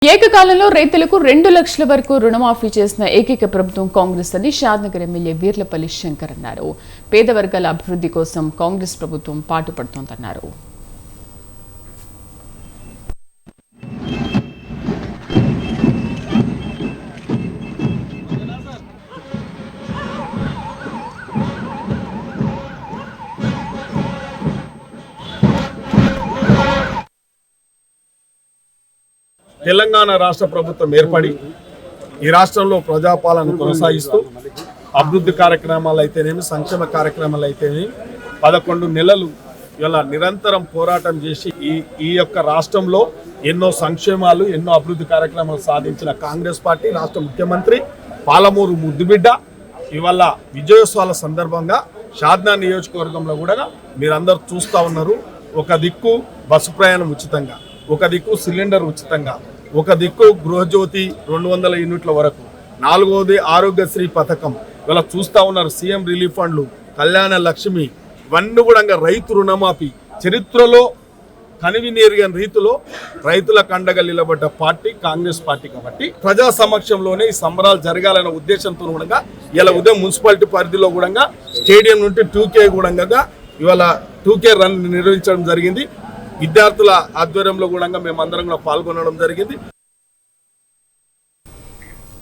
ఏకకాలంలో రైతులకు 2 లక్షల వరకు రుణమాఫీ చేసిన ఏకైక ప్రభుత్వం కాంగ్రెస్ అని షాద్నగర్ ఎమ్మెల్యే వీర్లపల్లి శంకర్ అన్నారు. పేద వర్గాల అభివృద్ధి కోసం కాంగ్రెస్ ప్రభుత్వం పాటుపడుతోందన్నారు. తెలంగాణ రాష్ట్ర ప్రభుత్వం ఏర్పడి ఈ రాష్ట్రంలో ప్రజాపాలన కొనసాగిస్తూ అభివృద్ధి కార్యక్రమాలు అయితేనేమి సంక్షేమ కార్యక్రమాలు అయితేనేమి 11 నెలలు ఇలా నిరంతరం పోరాటం చేసి ఈ యొక్క రాష్ట్రంలో ఎన్నో సంక్షేమాలు ఎన్నో అభివృద్ధి కార్యక్రమాలు సాధించిన కాంగ్రెస్ పార్టీ రాష్ట్ర ముఖ్యమంత్రి పాలమూరు ముద్దుబిడ్డ ఇవాళ విజయోత్సవాల సందర్భంగా షాద్నా నియోజకవర్గంలో కూడా మీరందరూ చూస్తూ ఉన్నారు. ఒక దిక్కు బస్సు ప్రయాణం ఉచితంగా, ఒక దిక్కు సిలిండర్ ఉచితంగా, ఒక దిక్కు గృహజ్యోతి 200 యూనిట్ల వరకు, 4వది ఆరోగ్యశ్రీ పథకం, ఇలా చూస్తూ ఉన్నారు. సీఎం రిలీఫ్ ఫండ్లు, కళ్యాణ లక్ష్మి, ఇవన్నీ కూడా రైతు రుణమాఫీ చరిత్రలో కనివినేరుగని రీతిలో రైతులకు అండగా నిలబడ్డ పార్టీ కాంగ్రెస్ పార్టీ. కాబట్టి ప్రజా సమక్షంలోనే ఈ సంబరాలు జరగాలనే ఉద్దేశంతో కూడా ఇలా ఉదయం మున్సిపాలిటీ పరిధిలో కూడా స్టేడియం నుండి 2K కూడా ఇవాళ 2K రన్ నిర్వహించడం జరిగింది. విద్యార్థుల ఆధ్వర్యంలో కూడా మేమందరం కూడా పాల్గొనడం జరిగింది.